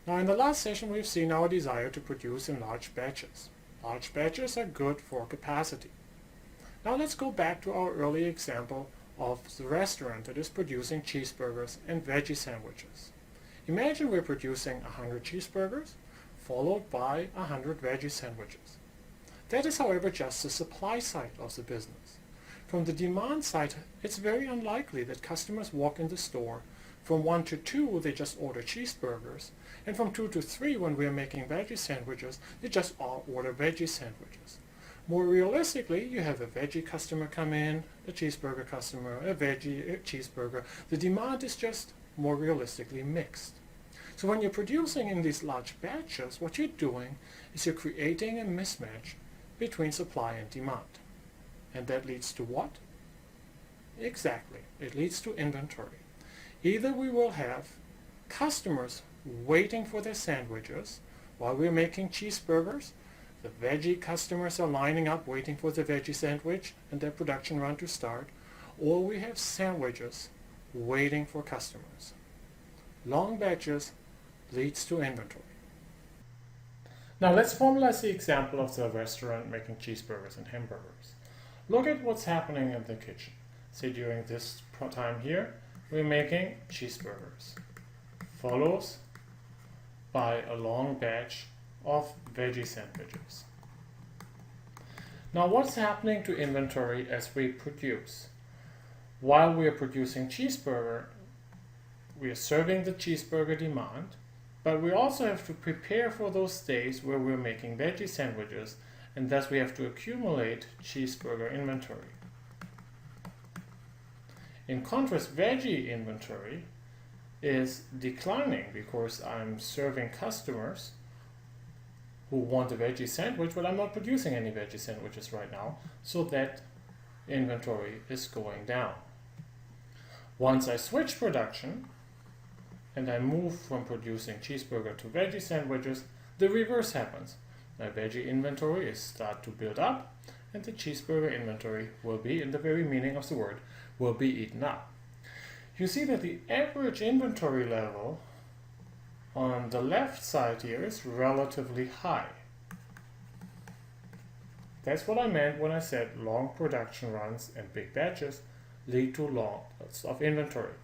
Now in the last session we've seen our desire to produce in large batches. Large batches are good for capacity. Now let's go back to our early example of the restaurant that is producing cheeseburgers and veggie sandwiches. Imagine we're producing 100 cheeseburgers followed by 100 veggie sandwiches. That is, however, just the supply side of the business. From the demand side, it's very unlikely that customers walk in the store. From 1 to 2, they just order cheeseburgers, and from 2 to 3, when we're making veggie sandwiches, they just all order veggie sandwiches. More realistically, you have a veggie customer come in, a cheeseburger customer, a veggie, a cheeseburger. The demand is just more realistically mixed. So when you're producing in these large batches, what you're doing is you're creating a mismatch between supply and demand. And that leads to what? Exactly, it leads to inventory. Either we will have customers waiting for their sandwiches while we're making cheeseburgers, the veggie customers are lining up waiting for the veggie sandwich and their production run to start, or we have sandwiches waiting for customers. Long batches leads to inventory. Now let's formalize the example of the restaurant making cheeseburgers and hamburgers. Look at what's happening in the kitchen. Say during this time here, we're making cheeseburgers, follows by a long batch of veggie sandwiches. Now what's happening to inventory as we produce? While we are producing cheeseburger, we are serving the cheeseburger demand, but we also have to prepare for those days where we're making veggie sandwiches, and thus we have to accumulate cheeseburger inventory. In contrast, veggie inventory is declining because I'm serving customers who want a veggie sandwich, but I'm not producing any veggie sandwiches right now, so that inventory is going down. Once I switch production and I move from producing cheeseburger to veggie sandwiches, the reverse happens. My veggie inventory is start to build up, and the cheeseburger inventory will be, in the very meaning of the word, will be eaten up. You see that the average inventory level on the left side here is relatively high. That's what I meant when I said long production runs and big batches lead to lots of inventory.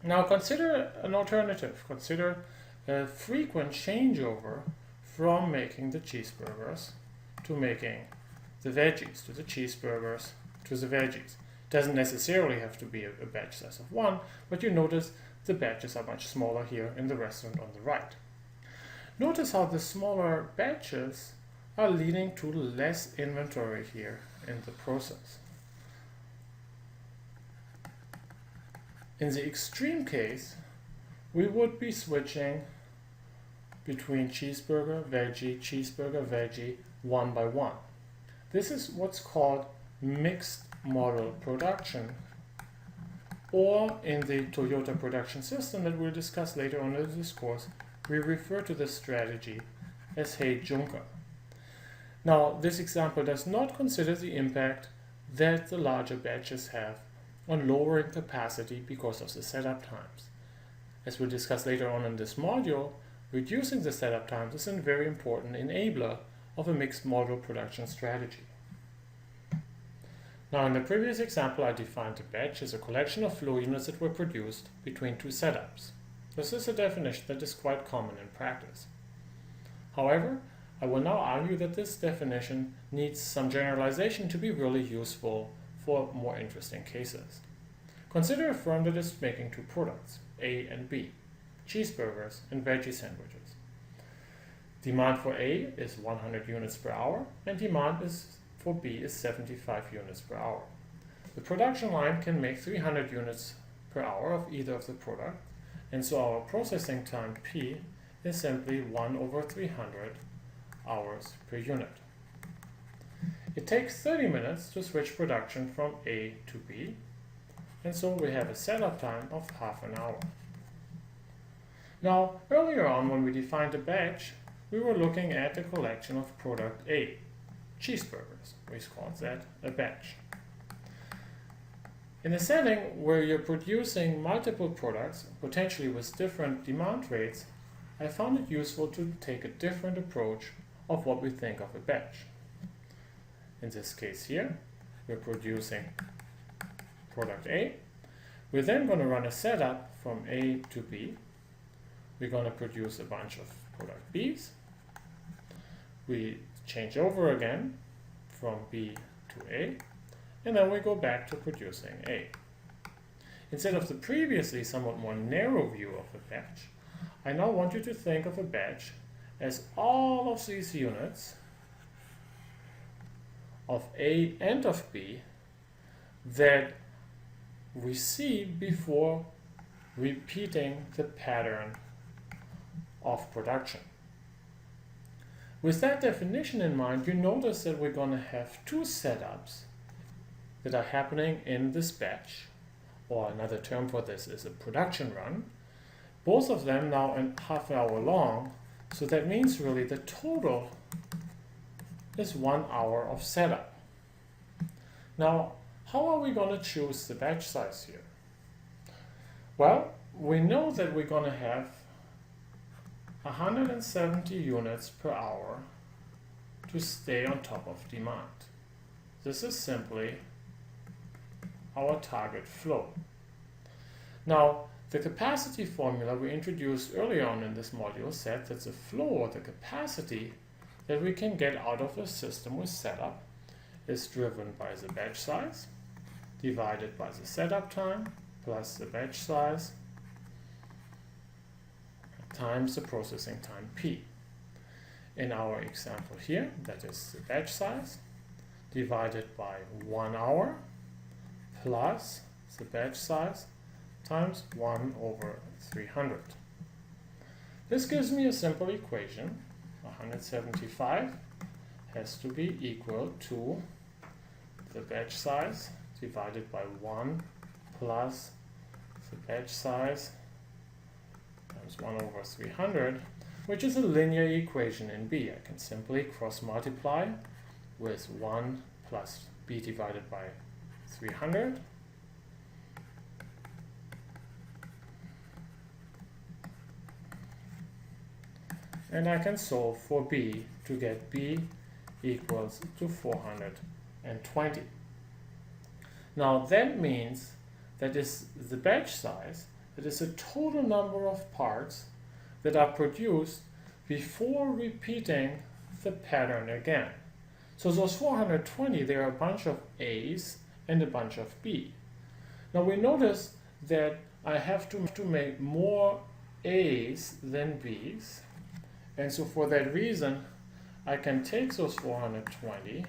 Now consider an alternative. Consider a frequent changeover from making the cheeseburgers to making the veggies, to the cheeseburgers to the veggies. It doesn't necessarily have to be a batch size of 1, but you notice the batches are much smaller here in the restaurant on the right. Notice how the smaller batches are leading to less inventory here in the process. In the extreme case, we would be switching between cheeseburger, veggie, one by one. This is what's called mixed model production, or in the Toyota production system that we'll discuss later on in this course, we refer to this strategy as Hay-Juncker. Now, this example does not consider the impact that the larger batches have on lowering capacity because of the setup times. As we'll discuss later on in this module, reducing the setup times is a very important enabler of a mixed model production strategy. Now, in the previous example, I defined a batch as a collection of flow units that were produced between two setups. This is a definition that is quite common in practice. However, I will now argue that this definition needs some generalization to be really useful for more interesting cases. Consider a firm that is making two products, A and B, cheeseburgers and veggie sandwiches. Demand for A is 100 units per hour, and demand for B is 75 units per hour. The production line can make 300 units per hour of either of the product, and so our processing time P is simply 1/300 hours per unit. It takes 30 minutes to switch production from A to B, and so we have a setup time of half an hour. Now, earlier on when we defined a batch, we were looking at a collection of product A, cheeseburgers. We called that a batch. In a setting where you're producing multiple products, potentially with different demand rates, I found it useful to take a different approach of what we think of a batch. In this case here, we're producing product A. We're then going to run a setup from A to B. We're going to produce a bunch of product Bs. We change over again from B to A, and then we go back to producing A. Instead of the previously somewhat more narrow view of a batch, I now want you to think of a batch as all of these units of A and of B that we see before repeating the pattern of production. With that definition in mind, you notice that we're going to have two setups that are happening in this batch, or another term for this is a production run. Both of them now in half an hour long, so that means really the total is 1 hour of setup. Now, how are we going to choose the batch size here? Well, we know that we're going to have 170 units per hour to stay on top of demand. This is simply our target flow. Now, the capacity formula we introduced earlier on in this module said that the flow, or the capacity that we can get out of a system with setup, is driven by the batch size divided by the setup time plus the batch size times the processing time P. In our example here, that is the batch size divided by 1 hour plus the batch size times 1 over 300. This gives me a simple equation. 175 has to be equal to the batch size divided by 1 plus the batch size times 1 over 300, which is a linear equation in B. I can simply cross multiply with 1 plus B divided by 300. And I can solve for B to get B equals to 420. Now that means that is the batch size, that is the total number of parts that are produced before repeating the pattern again. So those 420, there are a bunch of A's and a bunch of B. Now we notice that I have to make more A's than B's. And so for that reason, I can take those 420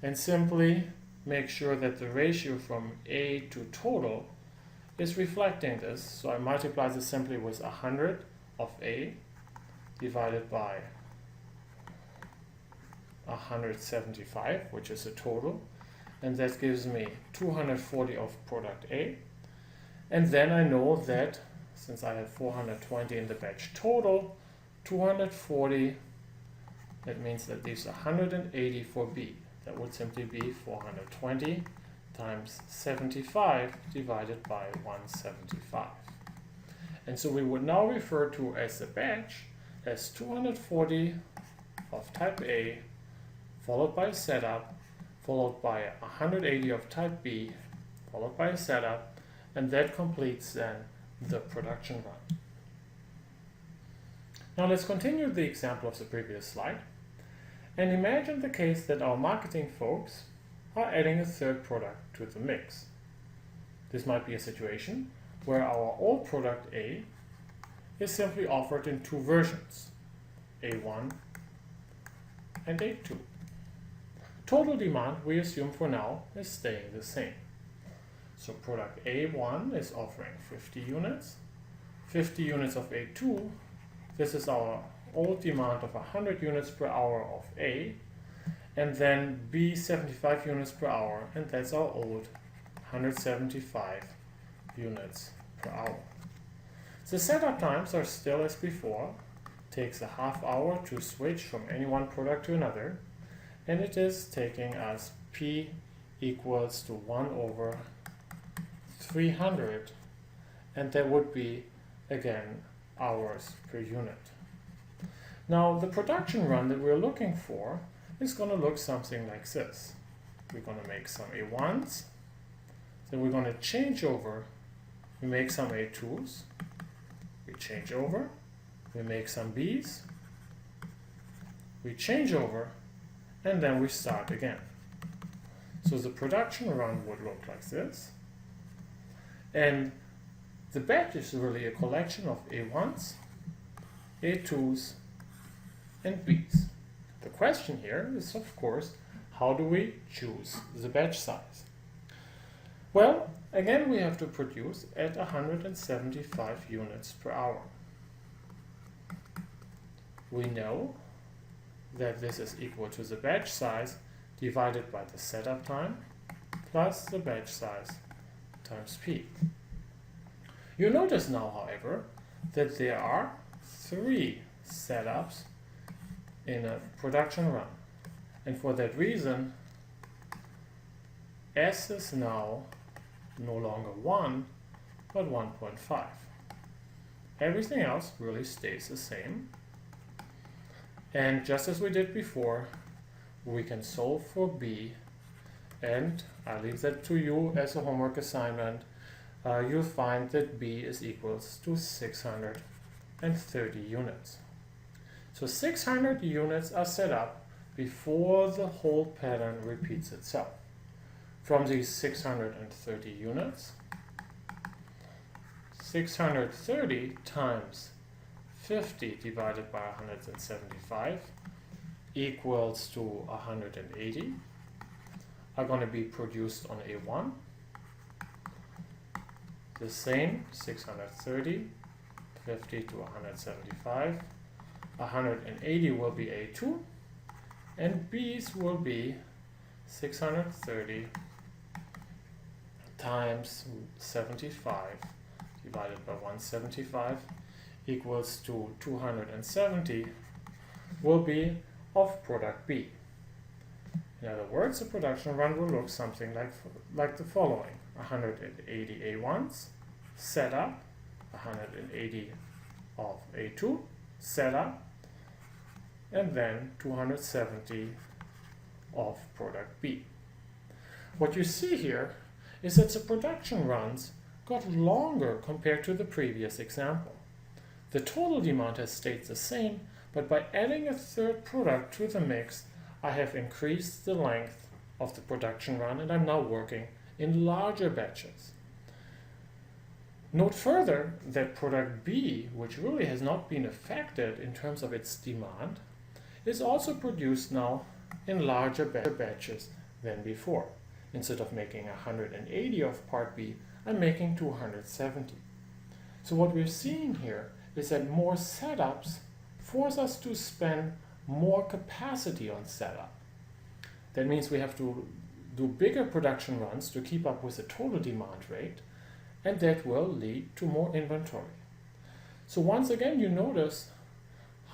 and simply make sure that the ratio from A to total is reflecting this. So I multiply this simply with 100 of A divided by 175, which is the total. And that gives me 240 of product A. And then I know that since I have 420 in the batch total, 240, that means that leaves 180 for B. That would simply be 420 times 75 divided by 175. And so we would now refer to as the batch as 240 of type A, followed by a setup, followed by 180 of type B, followed by a setup, and that completes then the production run. Now let's continue the example of the previous slide and imagine the case that our marketing folks are adding a third product to the mix. This might be a situation where our old product A is simply offered in two versions, A1 and A2. Total demand, we assume for now, is staying the same. So product A1 is offering 50 units, 50 units of A2. This is our old demand of 100 units per hour of A, and then B 75 units per hour, and that's our old 175 units per hour. The setup times are still as before. It takes a half hour to switch from any one product to another, and it is taking us P equals to 1 over 300, and that would be again hours per unit. Now the production run that we're looking for is going to look something like this. We're going to make some A1s, then we're going to change over, we make some A2s, we change over, we make some Bs, we change over, and then we start again. So the production run would look like this. And the batch is really a collection of A1s, A2s, and Bs. The question here is, of course, how do we choose the batch size? Well, again, we have to produce at 175 units per hour. We know that this is equal to the batch size divided by the setup time plus the batch size times P. You notice now, however, that there are 3 setups in a production run. And for that reason, S is now no longer 1, but 1.5. Everything else really stays the same. And just as we did before, we can solve for B, and I leave that to you as a homework assignment. You'll find that B is equals to 630 units. So 600 units are set up before the whole pattern repeats itself. From these 630 units, 630 times 50 divided by 175 equals to 180 are going to be produced on A1. The same, 630, 50 to 175, 180 will be A2, and B's will be 630 times 75 divided by 175 equals to 270 will be of product B. In other words, the production run will look something like the following: 180 A1s, set up, 180 of A2, set up, and then 270 of product B. What you see here is that the production runs got longer compared to the previous example. The total demand has stayed the same, but by adding a third product to the mix, I have increased the length of the production run, and I'm now working in larger batches. Note further that product B, which really has not been affected in terms of its demand, is also produced now in larger batches than before. Instead of making 180 of part B, I'm making 270. So what we're seeing here is that more setups force us to spend more capacity on setup. That means we have to do bigger production runs to keep up with the total demand rate, and that will lead to more inventory. So once again, you notice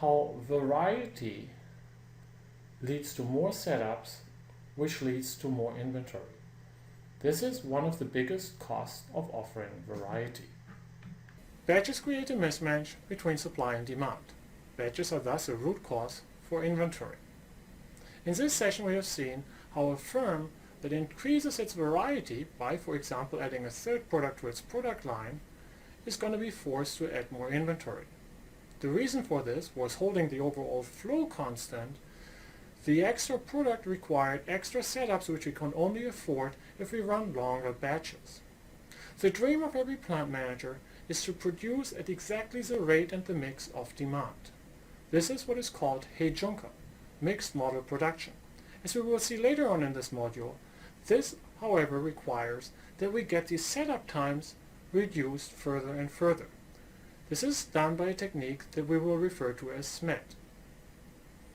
how variety leads to more setups, which leads to more inventory. This is one of the biggest costs of offering variety. Batches create a mismatch between supply and demand. Batches are thus a root cause for inventory. In this session, we have seen how a firm that increases its variety by, for example, adding a third product to its product line is going to be forced to add more inventory. The reason for this was holding the overall flow constant. The extra product required extra setups which we can only afford if we run longer batches. The dream of every plant manager is to produce at exactly the rate and the mix of demand. This is what is called Heijunka, mixed model production. As we will see later on in this module, this, however, requires that we get the setup times reduced further and further. This is done by a technique that we will refer to as SMET.